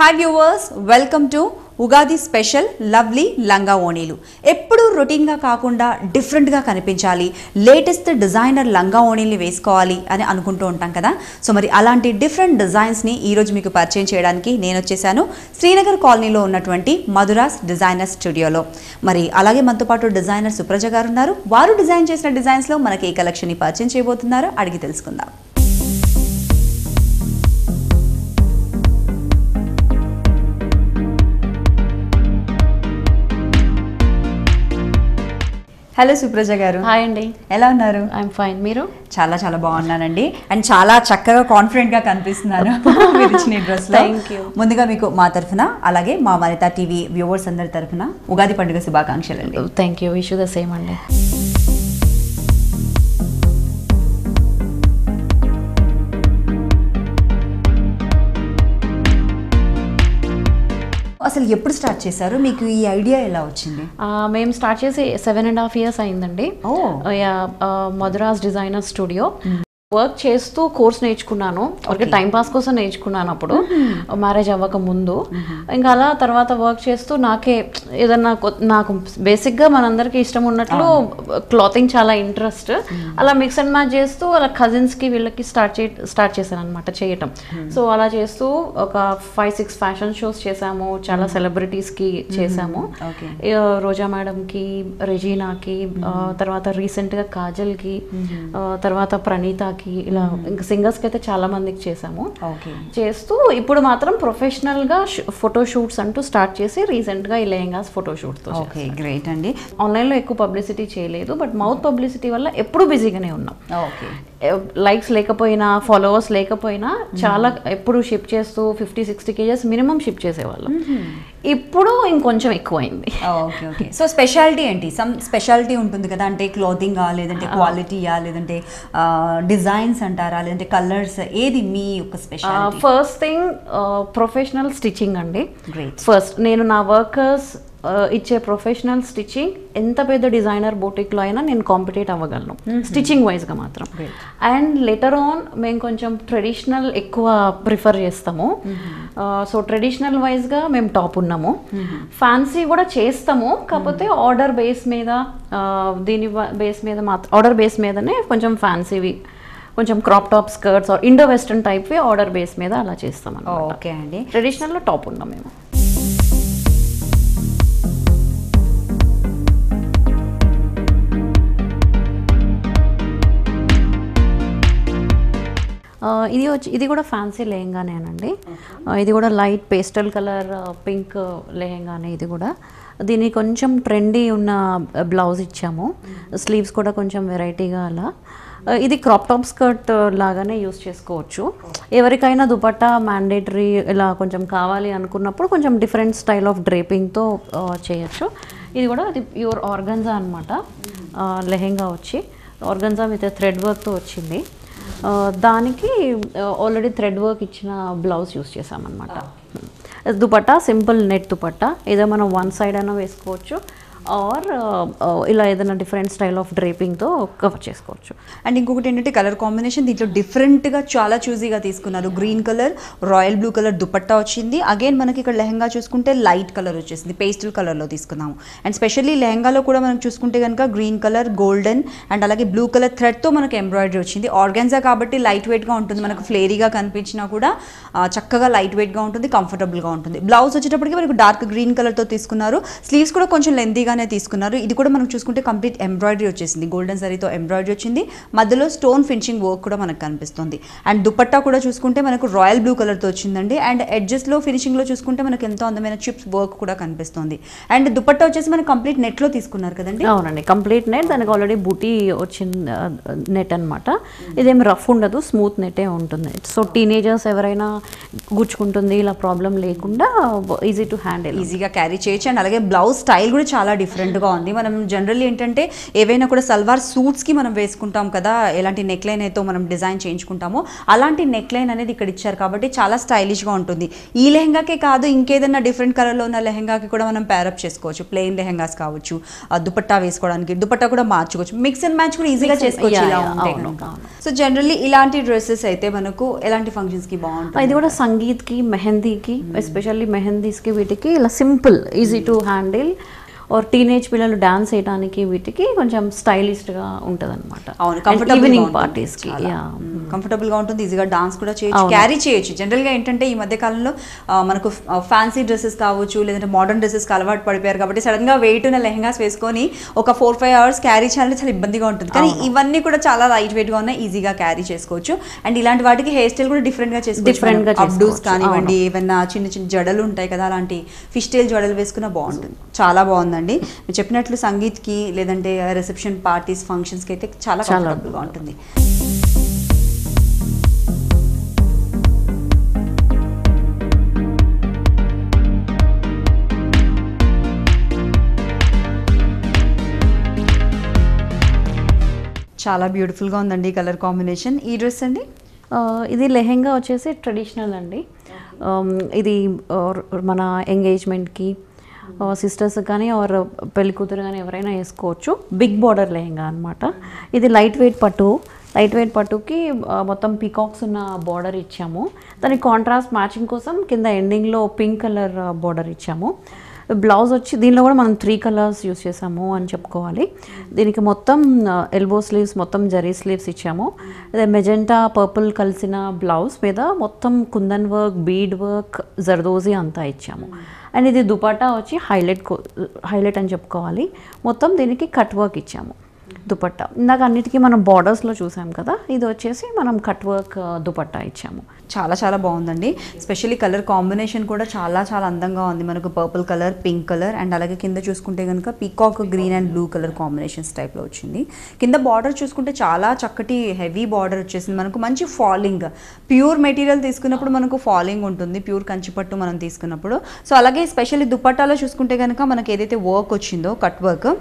Hi viewers, welcome to Ugadi special lovely లంగా ఓణీలు. ఎప్పుడు రొటీన్గా కాకుండా డిఫరెంట్గా కనిపించాలి, లేటెస్ట్ డిజైనర్ లంగా ఓణీల్ని వేసుకోవాలి అని అనుకుంటూ ఉంటాం కదా. సో మరి అలాంటి డిఫరెంట్ డిజైన్స్ని ఈరోజు మీకు పరిచయం చేయడానికి నేను వచ్చేసాను శ్రీనగర్ కాలనీలో ఉన్నటువంటి మధురాస్ డిజైనర్ స్టూడియోలో. మరి అలాగే మనతో పాటు డిజైనర్ సుప్రజ గారు ఉన్నారు. వారు డిజైన్ చేసిన డిజైన్స్లో మనకి ఏ కలెక్షన్ని పరిచయం చేయబోతున్నారో అడిగి తెలుసుకుందాం. హలో సుప్రజ గారు. హాయ్ అండి, ఎలా ఉన్నారు? I'm fine. మీరు? చాలా చాలా బాగున్నానండి. అండ్ చాలా చక్కగా కాన్ఫిడెంట్గా కనిపిస్తున్నారు మీరు ఇచ్చిన డ్రెస్లో. Thank you. ముందుగా మీకు మా తరఫున అలాగే మా వనితా టీవీ వ్యూవర్స్ అందరి తరఫున ఉగాది పండుగ శుభాకాంక్షలు అండి. Thank you. Wish you the same అండి. అసలు ఎప్పుడు స్టార్ట్ చేశారు? మీకు ఈ ఐడియా ఎలా వచ్చింది? మేము స్టార్ట్ చేసి 7.5 years అయిందండి. Madhura's designer studio. వర్క్ చేస్తూ కోర్స్ నేర్చుకున్నాను. ఒక టైం పాస్ కోసం నేర్చుకున్నాను అప్పుడు, మ్యారేజ్ అవ్వక ముందు. ఇంకా అలా తర్వాత వర్క్ చేస్తూ నాకే ఏదన్నా నాకు బేసిక్గా మనందరికీ ఇష్టం ఉన్నట్లు క్లాతింగ్ చాలా ఇంట్రెస్ట్. అలా మిక్స్ అండ్ మ్యాచ్ చేస్తూ అలా కజిన్స్కి వీళ్ళకి స్టార్ట్ చేశాను అనమాట చేయటం. సో అలా చేస్తూ ఒక 5-6 ఫ్యాషన్ షోస్ చేసాము. చాలా సెలబ్రిటీస్కి చేసాము. రోజా మేడంకి, రెజీనాకి, తర్వాత రీసెంట్గా కాజల్కి, తర్వాత ప్రణీత, ఇలా ఇంకా సింగర్స్కి అయితే చాలా మందికి చేసాము. చేస్తూ ఇప్పుడు మాత్రం ప్రొఫెషనల్గా ఫోటో షూట్స్ అంటూ స్టార్ట్ చేసి రీసెంట్గా ఈ లెహంగాస్ ఫోటో షూట్తో. ఓకే, గ్రేట్ అండి. ఆన్లైన్లో ఎక్కువ పబ్లిసిటీ చేయలేదు, బట్ మౌత్ పబ్లిసిటీ వల్ల ఎప్పుడు బిజీగానే ఉన్నాం. ఓకే, లైక్స్ లేకపోయినా, ఫాలోవర్స్ లేకపోయినా చాలా ఎప్పుడు షిప్ చేస్తూ 50-60 kgs మినిమం షిప్ చేసేవాళ్ళం. ఇప్పుడు ఇంకొంచెం ఎక్కువైంది. Okay okay. సో స్పెషాలిటీ ఏంటి? సమ్ స్పెషాలిటీ ఉంటుంది కదా, అంటే క్లోతింగా, లేదంటే క్వాలిటీయా, లేదంటే డిజైన్స్ అంటారా, లేదంటే కలర్స్, ఏది మీ యొక్క speciality? First thing professional stitching అండి. గ్రేట్. ఫస్ట్ నేను నా వర్కర్స్ ఇచ్చే ప్రొఫెషనల్ స్టిచ్చింగ్ ఎంత పెద్ద డిజైనర్ బోటిక్లో అయినా నేను కాంపిటేట్ అవ్వగలను స్టిచ్చింగ్ వైజ్గా మాత్రం. అండ్ లెటర్ ఆన్ మేము కొంచెం ట్రెడిషనల్ ఎక్కువ ప్రిఫర్ చేస్తాము. సో ట్రెడిషనల్ వైజ్గా మేము టాప్ ఉన్నాము. ఫ్యాన్సీ కూడా చేస్తాము, కాకపోతే ఆర్డర్ బేస్ మీద, దీని బేస్ మీద ఆర్డర్ బేస్ మీదనే కొంచెం ఫ్యాన్సీవి, కొంచెం crop top skirts or Indo western టైప్వి ఆర్డర్ బేస్ మీద అలా చేస్తాం అన్నమాట. ఓకే అండి. ట్రెడిషనల్లో టాప్ ఉన్నాం మేము. ఇది కూడా ఫ్యాన్సీ లెహంగానేనండి. ఇది కూడా లైట్ పేస్టల్ కలర్ పింక్ లెహంగానే. ఇది కూడా దీనికి కొంచెం ట్రెండీ ఉన్న బ్లౌజ్ ఇచ్చాము. స్లీవ్స్ కూడా కొంచెం వెరైటీగా అలా. ఇది క్రాప్ టాప్ స్కర్ట్ లాగానే యూస్ చేసుకోవచ్చు. ఎవరికైనా దుపట్టా మ్యాండేటరీ ఇలా కొంచెం కావాలి అనుకున్నప్పుడు కొంచెం డిఫరెంట్ స్టైల్ ఆఫ్ డ్రేపింగ్తో చేయొచ్చు. ఇది కూడా అది ప్యూర్ ఆర్గన్జా అనమాట. లెహంగా వచ్చి ఆర్గన్జా విత్ థ్రెడ్ వర్క్తో వచ్చింది. దానికి ఆల్రెడీ థ్రెడ్ వర్క్ ఇచ్చిన బ్లౌజ్ యూస్ చేసామన్నమాట. దుపట్టా సింపుల్ నెట్ దుపట్టా, ఏదో మనం వన్ సైడ్ అయినా వేసుకోవచ్చు, ఆర్ ఇలా ఏదైనా డిఫరెంట్ స్టైల్ ఆఫ్ డ్రేపింగ్తో కవర్ చేసుకోవచ్చు. అండ్ ఇంకొకటి ఏంటంటే కలర్ కాంబినేషన్ దీంట్లో డిఫరెంట్గా చాలా చూజీగా తీసుకున్నారు. Green colour, royal blue colour dupatta వచ్చింది. అగైన్ మనకి ఇక్కడ లెహంగా చూసుకుంటే లైట్ కలర్ వచ్చేసింది, పేస్టల్ కలర్లో తీసుకున్నాము. అండ్ స్పెషల్లీ లెహంగాలో కూడా మనం చూసుకుంటే కనుక గ్రీన్ కలర్, గోల్డెన్ అండ్ అలాగే బ్లూ కలర్ థ్రెడ్తో మనకి ఎంబ్రాయిడరీ వచ్చింది. ఆర్గాన్జా కాబట్టి లైట్ వెయిట్గా ఉంటుంది, మనకు ఫ్లేరీగా కనిపించినా కూడా చక్కగా లైట్ వెయిట్గా ఉంటుంది, కంఫర్టబుల్గా ఉంటుంది. బ్లౌజ్ వచ్చేటప్పటికి మనకు డార్క్ గ్రీన్ కలర్తో తీసుకున్నారు. స్లీవ్స్ కూడా కొంచెం లెంతీగా తీసుకున్నారు. ఇది కూడా మనం చూసుకుంటే కంప్లీట్ ఎంబ్రాయిడరీ వచ్చేసింది, గోల్డెన్ జరీతో ఎంబ్రాయిడరీ వచ్చింది. మధ్యలో స్టోన్ ఫినిషింగ్ వర్క్ కూడా మనకు కనిపిస్తుంది. అండ్ దుపట్టా కూడా చూసుకుంటే మనకు రాయల్ బ్లూ కలర్తో వచ్చిందండి. అండ్ ఎడ్జెస్లో ఫినిషింగ్లో చూసుకుంటే మనకు ఎంతో అందమైన చిప్స్ వర్క్ కూడా కనిపిస్తుంది. అండ్ దుపట్టా వచ్చేసి మనకు కంప్లీట్ నెట్లో తీసుకున్నారు కదండి? అవునండి, కంప్లీట్ నెట్. దానికి ఆల్రెడీ బూటీ వచ్చింది నెట్ అనమాట. ఇదేమి రఫ్ ఉండదు, స్మూత్ నెట్టే ఉంటుంది. సో టీనేజర్స్ ఎవరైనా గుచ్చుకుంటుంది ఇలా ప్రాబ్లం లేకుండా ఈజీ టు హ్యాండిల్, ఈజీగా క్యారీ చేయొచ్చు. అండ్ అలాగే బ్లౌజ్ స్టైల్ కూడా చాలా డిఫరెంట్గా ఉంది. మనం జనరల్లీ ఏంటంటే ఏవైనా కూడా సల్వార్ సూట్స్కి మనం వేసుకుంటాం కదా, ఎలాంటి నెక్ లైన్ అయితే మనం డిజైన్ చేయించుకుంటామో అలాంటి నెక్ లైన్ అనేది ఇక్కడ ఇచ్చారు కాబట్టి చాలా స్టైలిష్గా ఉంటుంది. ఈ లెహంగాకే కాదు, ఇంకేదైనా డిఫరెంట్ కలర్లో ఉన్న లెహంగాకి కూడా మనం ప్యారప్ చేసుకోవచ్చు. ప్లెయిన్ లెహంగాస్ కావచ్చు, దుపట్టా వేసుకోవడానికి దుపట్టా కూడా మార్చుకోవచ్చు, మిక్స్ అండ్ మ్యాచ్ కూడా ఈజీగా చేసుకోవచ్చు ఇలా ఉంటే కనుక. సో జనరల్లీ ఇలాంటి డ్రెస్సెస్ అయితే మనకు ఎలాంటి ఫంక్షన్స్కి బాగుంటుంది? ఇది కూడా సంగీత్కి, మెహందీకి, ఎస్పెషల్లీ మెహందీస్కి వీటికి ఇలా simple, easy to handle, or teenage పిల్లలు డాన్స్ చేయడానికి వీటికి కొంచెం స్టైలిష్గా ఉంటుంది అనమాట. ఈవినింగ్ పార్టీస్కి కంఫర్టబుల్గా ఉంటుంది, ఈజీగా డాన్స్ కూడా చేయొచ్చు, క్యారీ చేయొచ్చు. జనరల్గా ఏంటంటే ఈ మధ్య కాలంలో మనకు ఫ్యాన్సీ డ్రెస్సెస్ కావచ్చు, లేదంటే మోడర్న్ డ్రెస్సెస్కి అలవాటు పడిపోయారు కాబట్టి సడన్గా వెయిట్ ఉన్న లెహంగాస్ వేసుకొని ఒక 4-5 అవర్స్ క్యారీ చేయాలంటే చాలా ఇబ్బందిగా ఉంటుంది. కానీ ఇవన్నీ కూడా చాలా లైట్ వెయిట్గా ఉన్నాయి, ఈజీగా క్యారీ చేసుకోవచ్చు. అండ్ ఇలాంటి వాటికి హెయిర్ స్టైల్ కూడా డిఫరెంట్గా చేసుకోవచ్చు. అప్డూస్ కానివ్వండి, ఏమైనా చిన్న చిన్న జడలు ఉంటాయి కదా, అలాంటి ఫిష్ టైల్ జడలు వేసుకున్నా బాగుంటుంది. చాలా బాగుందండి. మీరు చెప్పినట్లు సంగీత్కి లేదంటే రిసెప్షన్ పార్టీస్ ఫంక్షన్స్కి అయితే చాలా కంఫర్టబుల్గా ఉంటుంది. చాలా బ్యూటిఫుల్గా ఉందండి కలర్ కాంబినేషన్. ఈ డ్రెస్ అండి, ఇది లెహెంగా వచ్చేసి ట్రెడిషనల్ అండి. ఇది మన ఎంగేజ్మెంట్కి సిస్టర్స్ కానీ ఆర్ పెళ్లి కూతురు కానీ ఎవరైనా వేసుకోవచ్చు. బిగ్ బార్డర్ లెహెంగా అనమాట. ఇది లైట్ వెయిట్ పట్టుకి మొత్తం పీకాక్స్ ఉన్న బార్డర్ ఇచ్చాము. దానికి కాంట్రాస్ట్ మ్యాచింగ్ కోసం కింద ఎండింగ్లో పింక్ కలర్ బార్డర్ ఇచ్చాము. బ్లౌజ్ వచ్చి దీనిలో కూడా మనం 3 కలర్స్ యూస్ చేసాము అని చెప్పుకోవాలి. దీనికి మొత్తం ఎల్బో స్లీవ్స్, మొత్తం జరీ స్లీవ్స్ ఇచ్చాము. అదే మెజెంటా పర్పుల్ కలిసిన బ్లౌజ్ మీద మొత్తం kundan work, bead work, zardozi అంతా ఇచ్చాము. అండ్ ఇది దుపట్టా వచ్చి హైలైట్ అని చెప్పుకోవాలి. మొత్తం దీనికి కట్ వర్క్ ఇచ్చాము దుపట్టా. ఇందాక అన్నిటికీ మనం బార్డర్స్లో చూసాం కదా, ఇది వచ్చేసి మనం కట్ వర్క్ దుపట్టా ఇచ్చాము. చాలా చాలా బాగుందండి. స్పెషల్లీ కలర్ కాంబినేషన్ కూడా చాలా చాలా అందంగా ఉంది. మనకు purple colour, pink colour, and అలాగే కింద చూసుకుంటే కనుక peacock green and blue colour combinations టైప్లో వచ్చింది. కింద బార్డర్ చూసుకుంటే చాలా చక్కటి హెవీ బార్డర్ వచ్చేసింది. మనకు మంచి ఫాలింగ్, ప్యూర్ మెటీరియల్ తీసుకున్నప్పుడు మనకు ఫాలింగ్ ఉంటుంది, ప్యూర్ కంచిపట్టు మనం తీసుకున్నప్పుడు. సో అలాగే స్పెషల్లీ దుపట్టాలో చూసుకుంటే కనుక మనకి ఏదైతే వర్క్ వచ్చిందో కట్ వర్క్,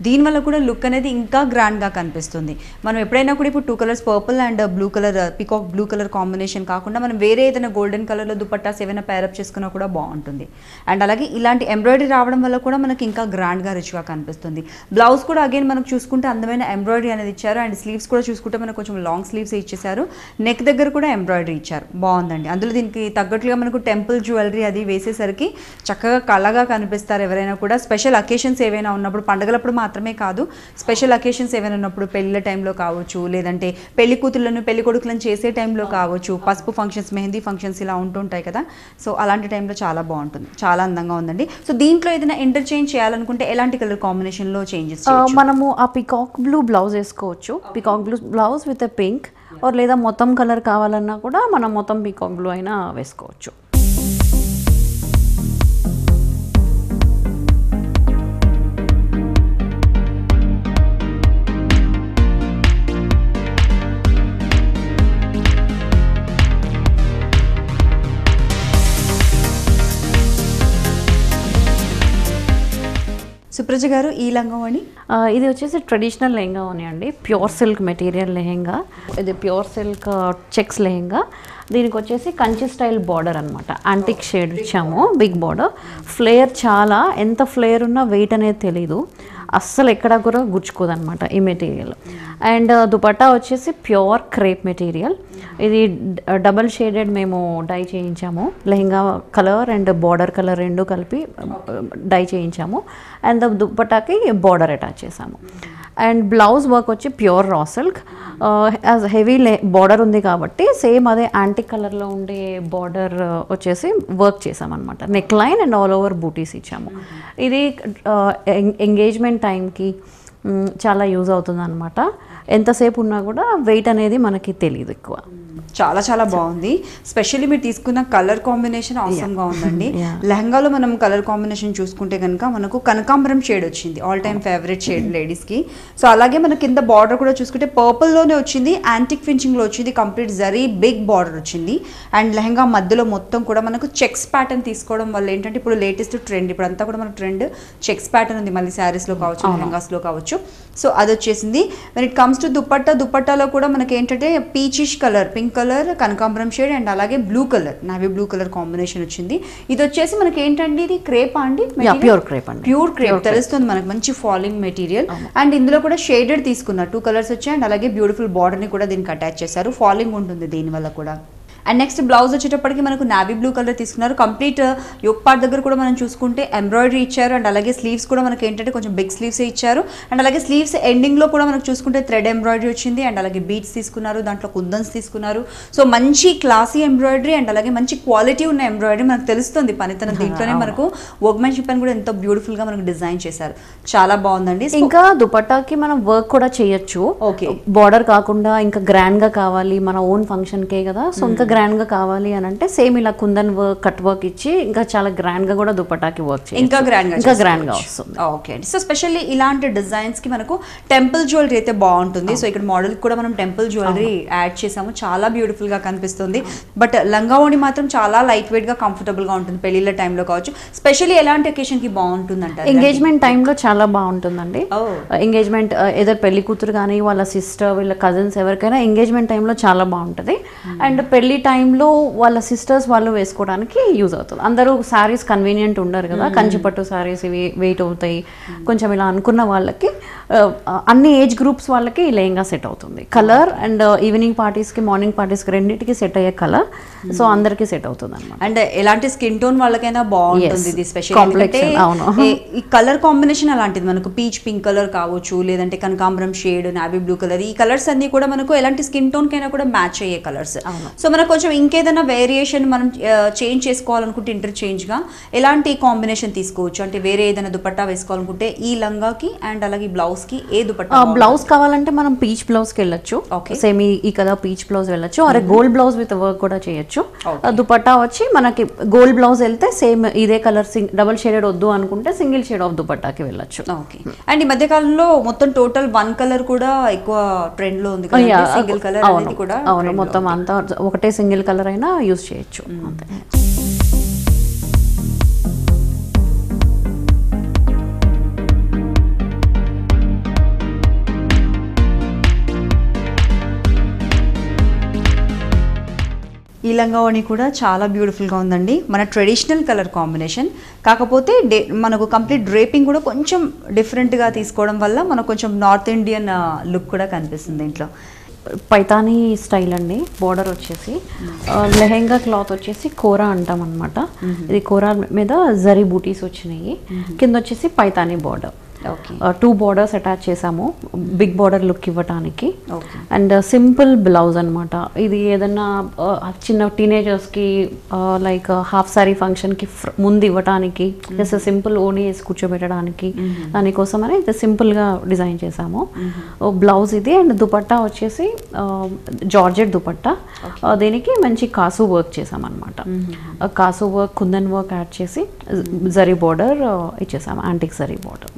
దీనివల్ల కూడా లుక్ అనేది ఇంకా గ్రాండ్గా కనిపిస్తుంది. మనం ఎప్పుడైనా కూడా ఇప్పుడు 2 colours purple and blue colour, peacock blue colour combination కాకుండా మనం వేరే ఏదైనా గోల్డెన్ కలర్లో దుపట్టాస్ ఏమైనా పేరప్ చేసుకున్నా కూడా బాగుంటుంది. అండ్ అలాగే ఇలాంటి ఎంబ్రాయిడరీ రావడం వల్ల కూడా మనకి ఇంకా గ్రాండ్గా రిచ్గా కనిపిస్తుంది. బ్లౌజ్ కూడా అగైన్ మనకు చూసుకుంటే అందమైన ఎంబ్రాయిడరీ అనేది ఇచ్చారు. అండ్ స్లీవ్స్ కూడా చూసుకుంటే మనకు కొంచెం లాంగ్ స్లీవ్స్ ఇచ్చేసారు. నెక్ దగ్గర కూడా ఎంబ్రాయిడరీ ఇచ్చారు, బాగుందండి. అందులో దీనికి తగ్గట్లుగా మనకు టెంపుల్ జ్యువెలరీ అది వేసేసరికి చక్కగా కళగా కనిపిస్తారు ఎవరైనా కూడా. స్పెషల్ అకేషన్స్ ఏవైనా ఉన్నప్పుడు, పండుగలప్పుడు మాత్రమే కాదు, స్పెషల్ అకేషన్స్ ఏమైనా ఉన్నప్పుడు, పెళ్ళిళ్ళ టైంలో కావచ్చు, లేదంటే పెళ్లి కూతుర్లను పెళ్లి కొడుకులను చేసే టైంలో కావచ్చు, పసుపు ఫంక్షన్స్, మెహందీ ఫంక్షన్స్ ఇలా ఉంటుంటాయి కదా. సో అలాంటి టైంలో చాలా బాగుంటుంది, చాలా అందంగా ఉందండి. సో దీంట్లో ఏదైనా ఇంటర్చేంజ్ చేయాలనుకుంటే ఎలాంటి కలర్ కాంబినేషన్లో చేంజెస్? మనము ఆ పికాక్ బ్లూ బ్లౌజ్ వేసుకోవచ్చు. Peacock blue blouse with pink, or లేదా మొత్తం కలర్ కావాలన్నా కూడా మనం మొత్తం పికాక్ బ్లూ అయినా వేసుకోవచ్చు. సుప్రజ గారు, ఈ లంగావణి ఇది వచ్చేసి ట్రెడిషనల్ లెహంగా అండి. Pure silk material lehenga. ఇది ప్యూర్ సిల్క్ చెక్స్ లెహంగా. దీనికి వచ్చేసి కంచి స్టైల్ బార్డర్ అనమాట. యాంటిక్ షేడ్ ఇచ్చాము, బిగ్ బార్డర్. ఫ్లేయర్ చాలా, ఎంత ఫ్లేయర్ ఉన్నా వెయిట్ అనేది తెలీదు, అస్సలు ఎక్కడ కూడా గుచ్చుకోదు అనమాట ఈ మెటీరియల్. అండ్ దుపట్టా వచ్చేసి ప్యూర్ క్రేప్ మెటీరియల్. ఇది డబల్ షేడెడ్ మేము డై చేయించాము. Lehenga colour and border colour రెండు కలిపి డై చేయించాము. అండ్ దుపట్టాకి బార్డర్ అటాచ్ చేసాము. అండ్ బ్లౌజ్ వర్క్ వచ్చి pure raw silk. As heavy border ఉంది కాబట్టి సేమ్ అదే యాంటిక్ కలర్లో ఉండే బార్డర్ వచ్చేసి వర్క్ చేసామన్నమాట. Neck line and all over బూటీస్ ఇచ్చాము. ఇది ఎంగేజ్మెంట్ టైంకి చాలా యూజ్ అవుతుంది అనమాట. ఎంతసేపు ఉన్నా కూడా వెయిట్ అనేది మనకి తెలియదు ఎక్కువ. చాలా చాలా బాగుంది. స్పెషల్లీ మీరు తీసుకున్న కలర్ కాంబినేషన్ అవసరంగా ఉందండి. లెహంగాలో మనం కలర్ కాంబినేషన్ చూసుకుంటే కనుక మనకు కనకాంబరం షేడ్ వచ్చింది, ఆల్ టైమ్ ఫేవరెట్ షేడ్ లేడీస్కి. సో అలాగే మన కింద బార్డర్ కూడా చూసుకుంటే పర్పుల్లోనే వచ్చింది, యాంటిక్ ఫినిషింగ్లో వచ్చింది, కంప్లీట్ జరీ బిగ్ బార్డర్ వచ్చింది. అండ్ లెహంగా మధ్యలో మొత్తం కూడా మనకు చెక్స్ ప్యాటర్న్ తీసుకోవడం వల్ల ఏంటంటే ఇప్పుడు లేటెస్ట్ ట్రెండ్, ఇప్పుడు అంతా కూడా మన ట్రెండ్ చెక్స్ ప్యాటర్న్ ఉంది, మళ్ళీ శారీస్లో కావచ్చు, లెహంగాస్లో కావచ్చు. సో అది వచ్చేసింది. When it comes to dupatta, దుపట్టాలో కూడా మనకి ఏంటంటే పీచిష్ కలర్, పింక్ కలర్, కనకాంబరం షేడ్ అండ్ అలాగే blue colour, navy blue colour combination వచ్చింది. ఇది వచ్చేసి మనకి ఏంటంటే ఇది క్రేపా అండి? ప్యూర్ క్రేప్ అండి. ప్యూర్ క్రేప్ తెలుస్తుంది మనకు, మంచి ఫాలింగ్ మెటీరియల్. అండ్ ఇందులో కూడా షేడెడ్ తీసుకున్నారు, 2 కలర్స్ వచ్చాయి. అండ్ అలాగే బ్యూటిఫుల్ బార్డర్ ని కూడా దీనికి అటాచ్ చేశారు, ఫాలింగ్ ఉంటుంది దీనివల్ల కూడా. అండ్ నెక్స్ట్ బ్లౌజ్ వచ్చేటప్పటికి మనకు నావీ బ్లూ కలర్ తీసుకున్నారు. కంప్లీట్ యోక్ పార్ట్ దగ్గర కూడా మనం చూసుకుంటే ఎంబ్రాయిడరీ ఇచ్చారు. అండ్ అలాగే స్లీవ్స్ కూడా మనకి ఏంటంటే కొంచెం బిగ్ స్లీవ్స్ ఇచ్చారు. అండ్ అలాగే స్లీవ్స్ ఎండింగ్లో కూడా మనకు చూసుకుంటే థ్రెడ్ ఎంబ్రాయిడరీ వచ్చింది. అండ్ అలాగే బీట్స్ తీసుకున్నారు, దాంట్లో కుందన్స్ తీసుకున్నారు. సో మంచి క్లాసీ ఎంబ్రాయిడరీ అండ్ అలాగే మంచి క్వాలిటీ ఉన్న ఎంబ్రాయిడరీ మనకు తెలుస్తుంది పనితనం. దీంట్లోనే మనకు వర్క్మెన్షిప్ అని కూడా ఎంతో బ్యూటిఫుల్ గా మనకు డిజైన్ చేశారు, చాలా బాగుందండి. ఇంకా దుపట్టాకి మనం వర్క్ కూడా చేయొచ్చు. ఓకే, బార్డర్ కాకుండా ఇంకా గ్రాండ్ గా కావాలి, మన ఓన్ ఫంక్షన్ కే కదా, సో ఇంకా గ్రాండ్ గా కావాలి అని అంటే సేమ్ ఇలా కుందన్ వర్క్, కట్ వర్క్ ఇచ్చి ఇంకా చాలా గ్రాండ్ గా కూడా దుపట్టాకి వర్క్ చేయాలి, ఇంకా గ్రాండ్ గా వస్తుంది. ఓకే అండి. సో స్పెషల్లీ ఇలాంటి డిజైన్స్ కి మనకు టెంపుల్ జ్యువెలరీ అయితే బాగుంటుంది. సో ఇక్కడ మోడల్ కూడా మనం టెంపుల్ జ్యువెలరీ యాడ్ చేసాము, చాలా బ్యూటిఫుల్ గా కనిపిస్తుంది. బట్ లంగావోణి మాత్రం చాలా లైట్ వెయిట్ గా కంఫర్టబుల్ గా ఉంటుంది, పెళ్లిళ్ళ టైంలో కావచ్చు. స్పెషల్లీ ఎలాంటి అకేషన్ కి బాగుంటుంది అంటే ఎంగేజ్మెంట్ టైంలో చాలా బాగుంటుందండి. ఎంగేజ్మెంట్ ఏదో పెళ్లి కూతురు కానీ వాళ్ళ సిస్టర్, వీళ్ళ కజిన్స్ ఎవరికైనా ఎంగేజ్మెంట్ టైంలో చాలా బాగుంటుంది. అండ్ పెళ్లి టైంలో వాళ్ళ సిస్టర్స్ వాళ్ళు వేసుకోవడానికి యూజ్ అవుతుంది. అందరూ శారీస్ కన్వీనియంట్ ఉండరు కదా, కంచిపట్టు శారీస్ ఇవి వెయిట్ అవుతాయి కొంచెం ఇలా అనుకున్న వాళ్ళకి, అన్ని ఏజ్ గ్రూప్స్ వాళ్ళకి లెహంగా సెట్ అవుతుంది. కలర్ అండ్ ఈవినింగ్ పార్టీస్కి, మార్నింగ్ పార్టీస్కి రెండింటికి సెట్ అయ్యే కలర్, సో అందరికీ సెట్ అవుతుంది అనమాట. అండ్ ఎలాంటి స్కిన్ టోన్ వాళ్ళకైనా బాగుంటుంది ఇది. స్పెషల్ ఈ కలర్ కాంబినేషన్ అలాంటిది, మనకు పీచ్ పింక్ కలర్ కావచ్చు, లేదంటే కనకాంబరం షేడ్, నావీ బ్లూ కలర్, ఈ కలర్స్ అన్ని కూడా మనకు ఎలాంటి స్కిన్ టోన్ కైనా కూడా మ్యాచ్ అయ్యే కలర్స్. సో మనకు కొంచెం ఇంకేదైనా వేరియేషన్ మనం చేంజ్ చేసుకోవాలనుకుంటే ఇంటర్చేంజ్ గా ఎలాంటి కాంబినేషన్ తీసుకోవచ్చు అంటే, వేరే ఏదైనా దుపట్టా వేసుకోవాలనుకుంటే ఈ లంగాకి అండ్ అలాగే బ్లౌజ్ కి ఏ దుపట్టా? బ్లౌజ్ కావాలంటే మనం పీచ్ బ్లౌజ్ కి వెళ్ళొచ్చు, సేమ్ ఈ కలర్ పీచ్ బ్లౌజ్ వెళ్ళొచ్చు, అరే గోల్డ్ బ్లౌజ్ విత్ వర్క్ కూడా చేయొచ్చు. దుపట్టా వచ్చి మనకి గోల్డ్ బ్లౌజ్ వెళ్తే సేమ్ ఇదే కలర్, డబుల్ షేడెడ్ వద్దు అనుకుంటే సింగిల్ షేడ్ ఆఫ్ దుపట్టాకి వెళ్ళొచ్చు. ఓకే. అండ్ ఈ మధ్య కాలంలో మొత్తం టోటల్ 1 కలర్ కూడా ఎక్కువ ట్రెండ్ లో ఉంది, సింగిల్ కలర్ అనేది కూడా. అవును, మొత్తం అంతా ఒకటే సింగిల్ కలర్ అయినా యూజ్ చేయొచ్చు. ఈ లంగావోణి కూడా చాలా బ్యూటిఫుల్గా ఉందండి, మన ట్రెడిషనల్ కలర్ కాంబినేషన్. కాకపోతే మనకు కంప్లీట్ డ్రేపింగ్ కూడా కొంచెం డిఫరెంట్గా తీసుకోవడం వల్ల మనకు కొంచెం నార్త్ ఇండియన్ లుక్ కూడా కనిపిస్తుంది ఇంట్లో. పైతానీ స్టైల్ అండి. బోర్డర్ వచ్చేసి లెహెంగా క్లాత్ వచ్చేసి కోరా అంటాం అనమాట. ఇది కోరా మీద జరీ బూటీస్ వచ్చినాయి, కింద వచ్చేసి పైతానీ బోర్డర్. 2 బోర్డర్స్ అటాచ్ చేసాము బిగ్ బోర్డర్ లుక్ ఇవ్వటానికి. అండ్ సింపుల్ బ్లౌజ్ అనమాట ఇది. ఏదన్నా చిన్న టీనేజర్స్కి లైక్ హాఫ్ సారీ ఫంక్షన్కి ముందు ఇవ్వటానికి, జస్ట్ సింపుల్ ఓనీ వేసి కూర్చోబెట్టడానికి, దానికోసం అని ఇది సింపుల్గా డిజైన్ చేసాము. బ్లౌజ్ ఇది. అండ్ దుపట్టా వచ్చేసి జార్జెట్ దుపట్టా, దీనికి మంచి కాసు వర్క్ చేసామన్నమాట. కాసు వర్క్, కుందన్ వర్క్ యాడ్ చేసి జరీ బోర్డర్ ఇచ్చేసాము, antique zari border.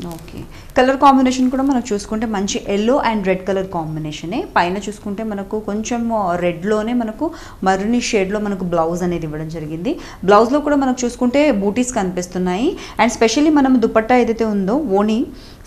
Colour combination కూడా మనం చూసుకుంటే మంచి ఎల్లో అండ్ రెడ్ కలర్ కాంబినేషనే. పైన చూసుకుంటే మనకు కొంచెం రెడ్లోనే మనకు మరుని షేడ్లో మనకు బ్లౌజ్ అనేది ఇవ్వడం జరిగింది. బ్లౌజ్లో కూడా మనకు చూసుకుంటే బూటీస్ కనిపిస్తున్నాయి. అండ్ స్పెషల్లీ మనం దుపట్టా ఏదైతే ఉందో ఓణి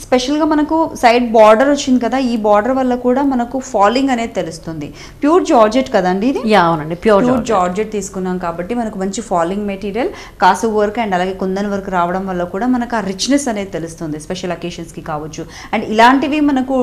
స్పెషల్గా మనకు సైడ్ బార్డర్ వచ్చింది కదా, ఈ బార్డర్ వల్ల కూడా మనకు ఫాలింగ్ అనేది తెలుస్తుంది. ప్యూర్ జార్జెట్ కదండి ఇది? అవునండి, ప్యూర్ జార్జెట్ తీసుకున్నాం కాబట్టి మనకు మంచి ఫాలింగ్ మెటీరియల్, కాసు వర్క్ అండ్ అలాగే కుందన్ వర్క్ రావడం వల్ల కూడా మనకు ఆ రిచ్నెస్ అనేది తెలుస్తుంది స్పెషల్ అకేషన్స్కి కావచ్చు. అండ్ ఇలాంటివి మనకు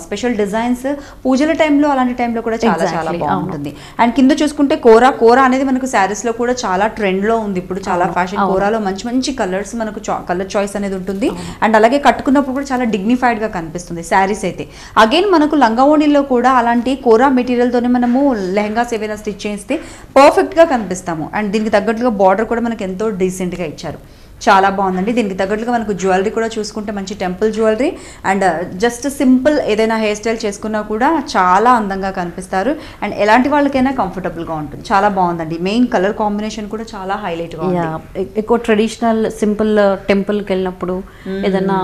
స్పెషల్ డిజైన్స్ పూజల టైంలో, అలాంటి టైంలో కూడా చాలా చాలా బాగుంటుంది. అండ్ కింద చూసుకుంటే కోరా అనేది మనకు శారీస్లో కూడా చాలా ట్రెండ్లో ఉంది ఇప్పుడు, చాలా ఫ్యాషన్. కోరాలో మంచి మంచి కలర్స్ మనకు కలర్ చాయిస్ అనేది ఉంటుంది. అండ్ అలాగే కట్టుకున్నప్పుడు కూడా చాలా డిగ్నిఫైడ్ గా కనిపిస్తుంది శారీస్ అయితే. అగైన్ మనకు లంగావోణిలో కూడా అలాంటి కోరా మెటీరియల్ తోనే మనము లెహంగాస్ ఏవైనా స్టిచ్ చేస్తే పర్ఫెక్ట్ గా కనిపిస్తాము. అండ్ దీనికి తగ్గట్టుగా బార్డర్ కూడా మనకు ఎంతో డీసెంట్ గా ఇచ్చారు. చాలా బాగుందండి. దీనికి తగ్గట్టుగా మనకు జ్యువెలరీ కూడా చూసుకుంటే మంచి temple jewellery and just simple ఏదైనా హెయిర్ స్టైల్ చేసుకున్నా కూడా చాలా అందంగా కనిపిస్తారు అండ్ ఎలాంటి వాళ్ళకైనా కంఫర్టబుల్గా ఉంటుంది. చాలా బాగుందండి. మెయిన్ కలర్ కాంబినేషన్ కూడా చాలా హైలైట్గా ఉంది. ఎక్కువ ట్రెడిషనల్ సింపుల్ టెంపుల్కి వెళ్ళినప్పుడు ఏదైనా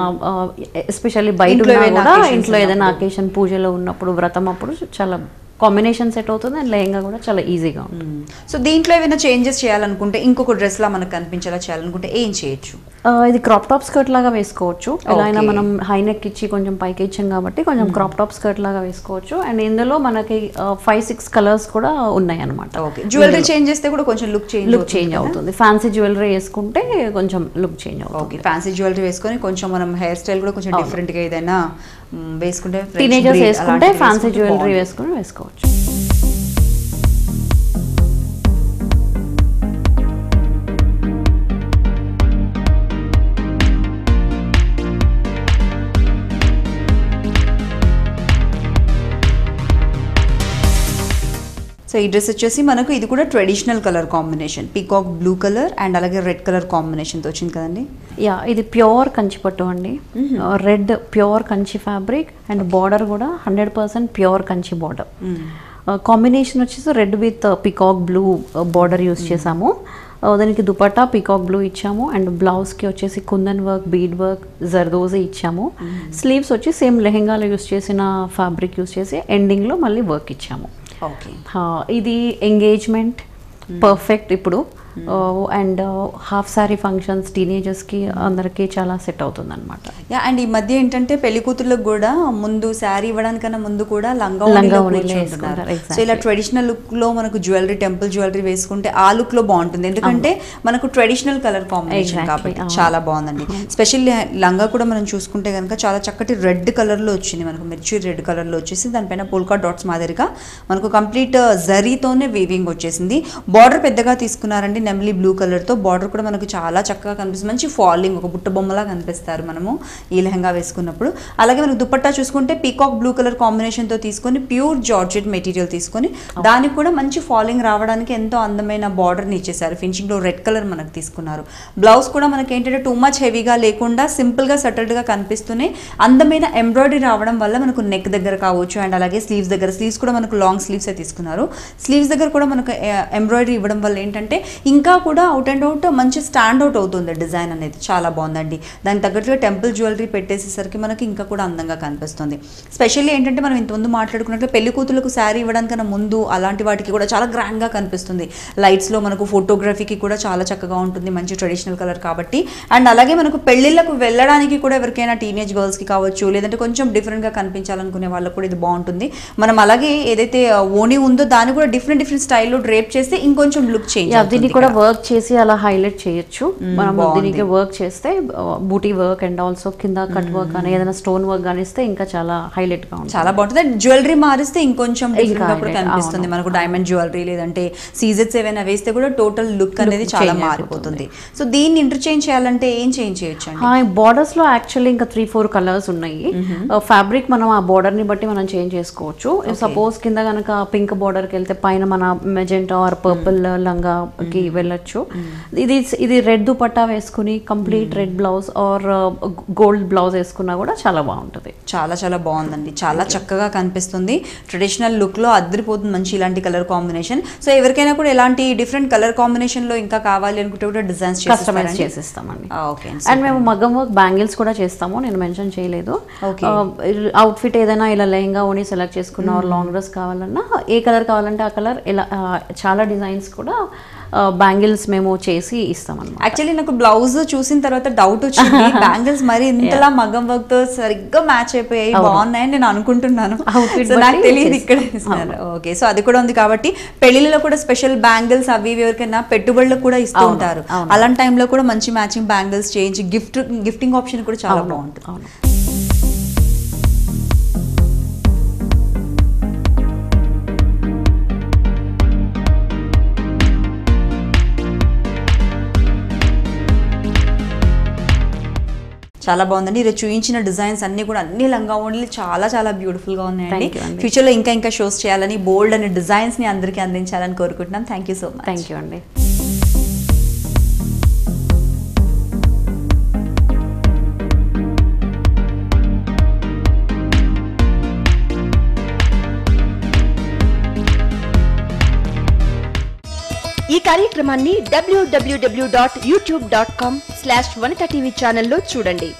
ఎస్పెషల్లీ బయట కూడా ఇంట్లో ఏదైనా అకేషన్ పూజలో ఉన్నప్పుడు వ్రతం అప్పుడు చాలా కాంబినేషన్ సెట్ అవుతుంది అండ్ లెహంగా కూడా చాలా ఈజీగా ఉంటుంది. సో దీంట్లో ఏమైనా చేంజెస్ చేయాలనుకుంటే ఇంకొక డ్రెస్ లా మనకు కనిపించేలా చేయాలనుకుంటే ఏం చేయొచ్చు? ఇది క్రాప్ టాప్ స్కర్ట్ లాగా వేసుకోవచ్చు. ఎలా అయినా మనం హై నెక్ ఇచ్చి కొంచెం పైకి ఇచ్చాం కాబట్టి కొంచెం క్రాప్ టాప్ స్కర్ట్ లాగా వేసుకోవచ్చు. అండ్ ఇందులో మనకి 5-6 కలర్స్ కూడా ఉన్నాయి అనమాట. జ్యువెలరీ చేంజ్ చేస్తే కూడా కొంచెం లుక్ చేంజ్ అవుతుంది. ఫ్యాన్సీ జ్యువెలరీ వేసుకుంటే కొంచెం లుక్ చేంజ్ అవుతుంది. ఫ్యాన్సీ జ్యువెలరీ వేసుకొని కొంచెం మనం హెయిర్ స్టైల్ కూడా కొంచెం డిఫరెంట్ గా ఏదైనా వేసుకుంటే టీనేజర్స్ వేసుకుంటే ఫ్యాన్సీ జ్యువెలరీ వేసుకుని వేసుకోవచ్చు. సో ఈ డ్రెస్ వచ్చేసి మనకు ఇది కూడా traditional colour combination, peacock blue colour and అలాగే రెడ్ కలర్ కాంబినేషన్తో వచ్చింది కదండి. ఇది ప్యూర్ కంచి పట్టు అండి. Red pure Kanchi fabric and border కూడా 100% ప్యూర్ కంచి బార్డర్. కాంబినేషన్ వచ్చేసి red with peacock blue border use చేసాము. దానికి దుపట్టా పీకాక్ బ్లూ ఇచ్చాము అండ్ బ్లౌజ్కి వచ్చేసి kundan work, bead work, zardozi ఇచ్చాము. స్లీవ్స్ వచ్చి సేమ్ లెహెంగాలో యూస్ చేసిన ఫ్యాబ్రిక్ యూస్ చేసి ఎండింగ్లో మళ్ళీ వర్క్ ఇచ్చాము. ఇది ఎంగేజ్మెంట్ పర్ఫెక్ట్ ఇప్పుడు అండ్ హాఫ్ సారీ ఫంక్షన్స్ టీనేజర్స్కి అందరికీ చాలా సెట్ అవుతుంది అనమాట. అండ్ ఈ మధ్య ఏంటంటే పెళ్లి కూతుర్లకు కూడా ముందు శారీ ఇవ్వడానికన్నా ముందు కూడా లంగా వేసుకుంటారు. సో ఇలా ట్రెడిషనల్ లుక్ లో మనకు జ్యువెలరీ, టెంపుల్ జ్యువెలరీ వేసుకుంటే ఆ లుక్ లో బాగుంటుంది. ఎందుకంటే మనకు ట్రెడిషనల్ కలర్ కాంబినేషన్ కాబట్టి చాలా బాగుందండి. స్పెషల్లీ లంగా కూడా మనం చూసుకుంటే కనుక చాలా చక్కటి రెడ్ కలర్ లో వచ్చింది. మనకు మిర్చి రెడ్ కలర్ లో వచ్చేసి దానిపైన పోల్కా డాట్స్ మాదిరిగా మనకు కంప్లీట్ జరీతోనే వీవింగ్ వచ్చేసింది. బార్డర్ పెద్దగా తీసుకున్నారండి, నెమలి బ్లూ కలర్తో. బార్డర్ కూడా మనకు చాలా చక్కగా కనిపిస్తుంది. మంచి ఫాలింగ్, ఒక బుట్ట బొమ్మలా కనిపిస్తారు మనము ఈ లెహంగా వేసుకున్నప్పుడు. అలాగే మనకు దుపట్టా చూసుకుంటే పీకాక్ బ్లూ కలర్ కాంబినేషన్తో తీసుకొని ప్యూర్ జార్జెట్ మెటీరియల్ తీసుకొని దానికి కూడా మంచి ఫాలింగ్ రావడానికి ఎంతో అందమైన బార్డర్ని ఇచ్చేసారు. ఫినిషింగ్లో రెడ్ కలర్ మనకు తీసుకున్నారు. బ్లౌజ్ కూడా మనకి ఏంటంటే టూ మచ్ హెవీగా లేకుండా సింపుల్గా సటల్డ్గా కనిపిస్తూనే అందమైన ఎంబ్రాయిడరీ రావడం వల్ల మనకు నెక్ దగ్గర కావచ్చు అండ్ అలాగే స్లీవ్స్ దగ్గర, స్లీవ్స్ కూడా మనకు లాంగ్ స్లీవ్సే తీసుకున్నారు. స్లీవ్స్ దగ్గర కూడా మనకు ఎంబ్రాయిడరీ ఇవ్వడం వల్ల ఏంటంటే ఇంకా కూడా అవుట్ అండ్ అవుట్ మంచి స్టాండ్ అవుట్ అవుతుంది డిజైన్ అనేది. చాలా బాగుందండి. దానికి తగ్గట్టుగా టెంపుల్ జ్యువెలరీ పెట్టేసేసరికి మనకి ఇంకా కూడా అందంగా కనిపిస్తుంది. స్పెషల్లీ ఏంటంటే మనం ఇంతకుముందు మాట్లాడుకున్నట్లు పెళ్లి కూతులకు శారీ ఇవ్వడానికన్నా ముందు అలాంటి వాటికి కూడా చాలా గ్రాండ్గా కనిపిస్తుంది. లైట్స్లో మనకు ఫోటోగ్రఫీకి కూడా చాలా చక్కగా ఉంటుంది, మంచి ట్రెడిషనల్ కలర్ కాబట్టి. అండ్ అలాగే మనకు పెళ్లిళ్ళకు వెళ్ళడానికి కూడా ఎవరికైనా టీనేజ్ గర్ల్స్కి కావచ్చు లేదంటే కొంచెం డిఫరెంట్గా కనిపించాలనుకునే వాళ్ళకు కూడా ఇది బాగుంటుంది. మనం అలాగే ఏదైతే ఓణి ఉందో దాన్ని కూడా డిఫరెంట్ స్టైల్లో డ్రేప్ చేస్తే ఇంకొంచెం లుక్ చేంజ్. దీన్ని కూడా వర్క్ చేసి అలా హైలైట్ చేయొచ్చు. మనం దీనికి వర్క్ చేస్తే బూటీ వర్క్ అండ్ ఆల్సో కింద కట్ వర్క్ కానీ ఏదైనా స్టోన్ వర్క్ కానీ ఇస్తే ఇంకా చాలా హైలైట్ గా ఉంటుంది, చాలా బాగుంటుంది. జ్యువెలరీ మారిస్తే ఇంకొంచెం కనిపిస్తుంది మనకు. డైమండ్ జ్యువెలరీ లేదంటే సీజెట్స్ ఏమైనా వేస్తే కూడా టోటల్ లుక్ అనేది చాలా మారిపోతుంది. సో దీన్ని ఇంటర్చేంజ్ చేయాలంటే ఏం చేంజ్ చేయొచ్చు? బార్డర్స్ లో యాక్చువల్లీ ఇంకా 3-4 కలర్స్ ఉన్నాయి. ఫ్యాబ్రిక్ మనం ఆ బార్డర్ ని బట్టి మనం చేంజ్ చేసుకోవచ్చు. సపోజ్ కింద కనుక పింక్ బార్డర్ కి వెళ్తే పైన మన మెజెంటా ఆర్ పర్పుల్ లంగా కి వెళ్ళొచ్చు. ఇది రెడ్ దుపట్టా వేసుకుని complete red blouse or gold blouse వేసుకున్నా కూడా చాలా బాగుంటుంది. చాలా చాలా బాగుందండి. చాలా చక్కగా కనిపిస్తుంది. ట్రెడిషనల్ లుక్ లో అద్దరిపోతుంది మంచి ఇలాంటి కలర్ కాంబినేషన్. సో ఎవరికైనా కూడా ఇలాంటి డిఫరెంట్ కలర్ కాంబినేషన్ లో ఇంకా కావాలి అనుకుంటే కూడా డిజైన్స్ కస్టమైజ్ చేసిస్తామండి. అండ్ మేము మగ్గం వర్క్ బ్యాంగిల్స్ కూడా చేస్తాము. నేను మెన్షన్ చేయలేదు. అవుట్ఫిట్ ఏదైనా ఇలా లెహంగా ఓని సెలెక్ట్ చేసుకున్నా లాంగ్ డ్రెస్ కావాలన్నా ఏ కలర్ కావాలంటే ఆ కలర్ ఇలా చాలా డిజైన్స్ కూడా బ్యాంగిల్స్ మేము చేసి ఇస్తామన్నమాట. యాక్చువల్లీ నాకు బ్లౌజ్ చూసిన తర్వాత డౌట్ వచ్చింది, బ్యాంగిల్స్ మరి ఇంతలా మగ్గం వర్క్ తో సరిగ్గా మ్యాచ్ అయిపోయాయి, బాగున్నాయని నేను అనుకుంటున్నాను. నాకు తెలియదు ఇక్కడ. ఓకే, సో అది కూడా ఉంది కాబట్టి పెళ్లిలో కూడా స్పెషల్ బ్యాంగిల్స్ అవి ఎవరికైనా పెట్టుబడులకు కూడా ఇస్తూ ఉంటారు. అలాంటి టైంలో కూడా మంచి మ్యాచింగ్ బ్యాంగిల్స్ చేయించి గిఫ్టింగ్ ఆప్షన్ కూడా చాలా బాగుంటుంది. చాలా బాగుందండి. ఈరోజు చూపించిన డిజైన్స్ అన్ని కూడా అన్ని లంగా ఓన్లీ చాలా చాలా బ్యూటిఫుల్ గా ఉన్నాయండి. ఫ్యూచర్ లో ఇంకా షోస్ చేయాలని, బోల్డ్ అనే డిజైన్స్ ని అందరికీ అందించాలని కోరుకుంటున్నాం. Thank you so much. Thank you అండి. ఈ కార్యక్రమాన్ని www.youtube.com/vanitatv ఛానల్లో చూడండి.